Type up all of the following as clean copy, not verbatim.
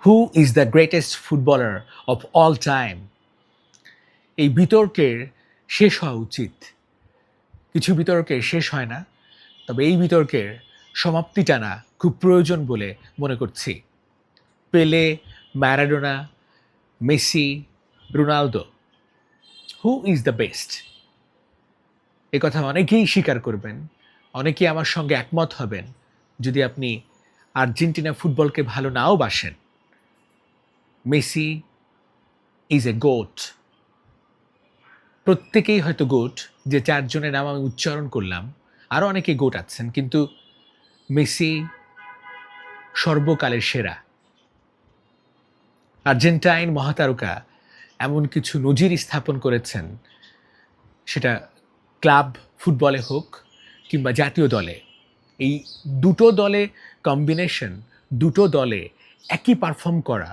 Who is the greatest footballer of all time? এই বিতর্কের শেষ হওয়া উচিত। কিছু বিতর্কের শেষ হয় না, তবে এই বিতর্কের সমাপ্তি টানা খুব প্রয়োজন বলে মনে করছি। Pele, Maradona, Messi, Ronaldo, who is the best? এ কথা অনেকেই স্বীকার করবেন, অনেকেই আমার সঙ্গে একমত হবেন যদি আপনি আর্জেন্টিনা ফুটবলকে ভালো নাও বাসেন। Messi is a GOAT. প্রত্যেকেই হয়তো গোট, যে চারজনের নাম আমি উচ্চারণ করলাম, আরও অনেকে গোট আছেন, কিন্তু মেসি সর্বকালের সেরা। আর্জেন্টাইন মহাতারকা এমন কিছু নজির স্থাপন করেছেন, সেটা ক্লাব ফুটবলে হোক কিংবা জাতীয় দলে। এই দুটো দলে কম্বিনেশন, দুটো দলে একই পারফর্ম করা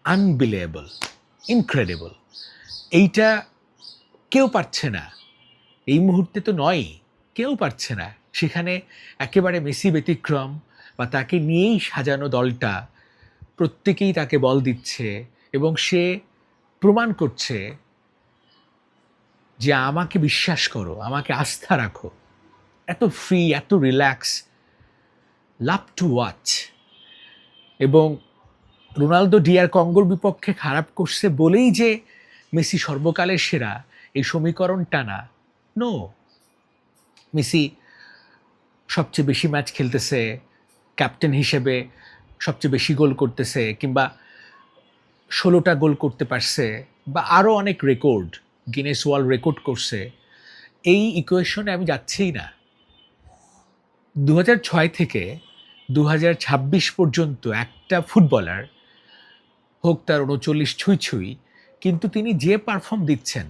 আনবিলিয়েবল, ইনক্রেডিবল। এইটা কেউ পারছে না, এই মুহূর্তে তো নয়, কেউ পারছে না। সেখানে একেবারে মেসি ব্যতিক্রম, বা তাকে নিয়েই সাজানো দলটা প্রত্যেকেই তাকে বল দিচ্ছে এবং সে প্রমাণ করছে যে আমাকে বিশ্বাস করো, আমাকে আস্থা রাখো। এত ফ্রি, এত রিল্যাক্স, লাভ টু ওয়াচ। এবং রোনালদো ডিআর কঙ্গোর বিপক্ষে খারাপ করছে বলেই যে মেসি সর্বকালের সেরা, এই সমীকরণটা না। নো, মেসি সবচেয়ে বেশি ম্যাচ খেলতেছে, ক্যাপ্টেন হিসেবে সবচেয়ে বেশি গোল করতেছে, কিংবা 16টা গোল করতে পারছে, বা আরও অনেক রেকর্ড, গিনেস ওয়ার্ল্ড রেকর্ড করছে। এই ইকুয়েশনে আমি যাচ্ছিই না। 2006 থেকে 2026 পর্যন্ত একটা ফুটবলার হোক তার 39 ছুঁই ছুঁই, কিন্তু তিনি যে পারফর্ম দিচ্ছেন,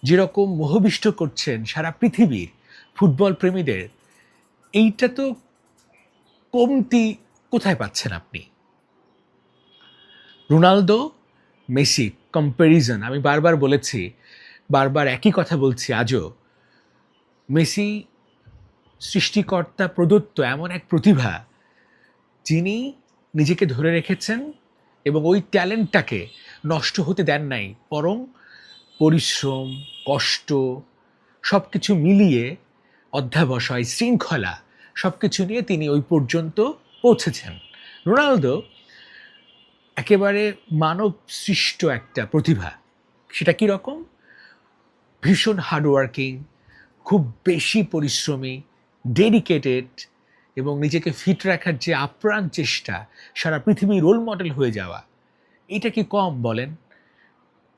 যেরকম মোহবিষ্ট করছেন সারা পৃথিবীর ফুটবল প্রেমীদের, এইটা তো কমতি কোথায় পাচ্ছেন আপনি? রোনালদো, মেসি কম্প্যারিজন আমি বারবার বলেছি, বারবার একই কথা বলছি আজও। মেসি সৃষ্টিকর্তা প্রদত্ত এমন এক প্রতিভা, যিনি নিজেকে ধরে রেখেছেন এবং ওই ট্যালেন্টটাকে নষ্ট হতে দেন নাই, বরং পরিশ্রম, কষ্ট সব কিছু মিলিয়ে, অধ্যাবসায়, শৃঙ্খলা সব কিছু নিয়ে তিনি ওই পর্যন্ত পৌঁছেছেন। রোনালদো একেবারে মানব সৃষ্ট একটা প্রতিভা। সেটা কীরকম? ভীষণ হার্ডওয়ার্কিং, খুব বেশি পরিশ্রমী, ডেডিকেটেড, এবং নিজেকে ফিট রাখার যে আপ্রাণ চেষ্টা, সারা পৃথিবীর রোল মডেল হয়ে যাওয়া, এটা কি কম বলেন?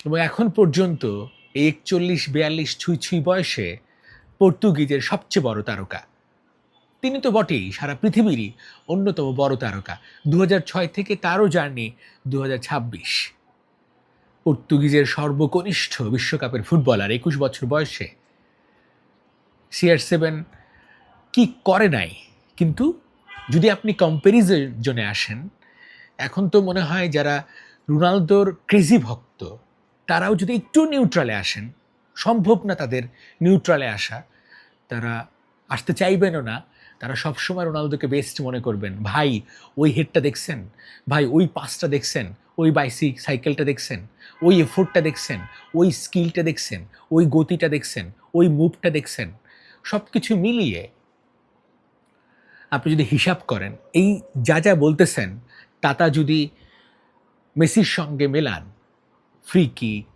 এবং এখন পর্যন্ত এই 41-42 ছুঁই ছুঁই বয়সে পর্তুগিজের সবচেয়ে বড় তারকা। তিনি তো বটেই, সারা পৃথিবীরই অন্যতম বড় তারকা। 2006 থেকে তারও জার্নি 2026। পর্তুগিজের সর্বকনিষ্ঠ বিশ্বকাপের ফুটবলার, 21 বছর বয়সে। CR7 কি করে নাই? কিন্তু যদি আপনি কম্প্যারিজনে আসেন, এখন তো মনে হয় যারা রোনালদোর ক্রেজি ভক্ত, তারাও যদি একটু নিউট্রালে আসেন, সম্ভব না তাদের নিউট্রালে আসা, তারা আসতে চাইবেনও না। তারা সবসময় রোনালদোকে বেস্ট মনে করবেন। ভাই ওই হেডটা দেখছেন, ভাই ওই পাসটা দেখছেন, ওই সাইকেলটা দেখছেন, ওই এফোর্টটা দেখছেন, ওই স্কিলটা দেখছেন, ওই গতিটা দেখছেন, ওই মুভটা দেখছেন। সব কিছু মিলিয়ে আপনি যদি হিসাব করেন, এই যা যা বলতেছেন, তা যদি মেসির সঙ্গে মেলান, ফ্রি কিক,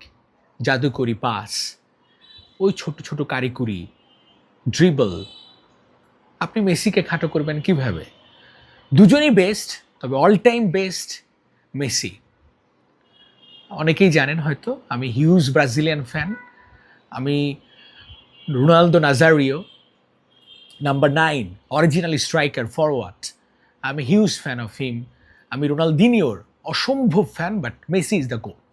জাদুকরি পাস, ওই ছোট ছোট কারিকুরি, ড্রিবল, আপনি মেসিকে খাটো করবেন কিভাবে? দুজনই বেস্ট, তবে অল টাইম বেস্ট মেসি। অনেকেই জানেন হয়তো আমি হিউজ ব্রাজিলিয়ান ফ্যান। আমি Ronaldo Nazario, number 9, original striker, forward, আমি হিউজ ফ্যান অফ হিম। আমি রোনালদিনিওর অসম্ভব fan, but Messi is the goat.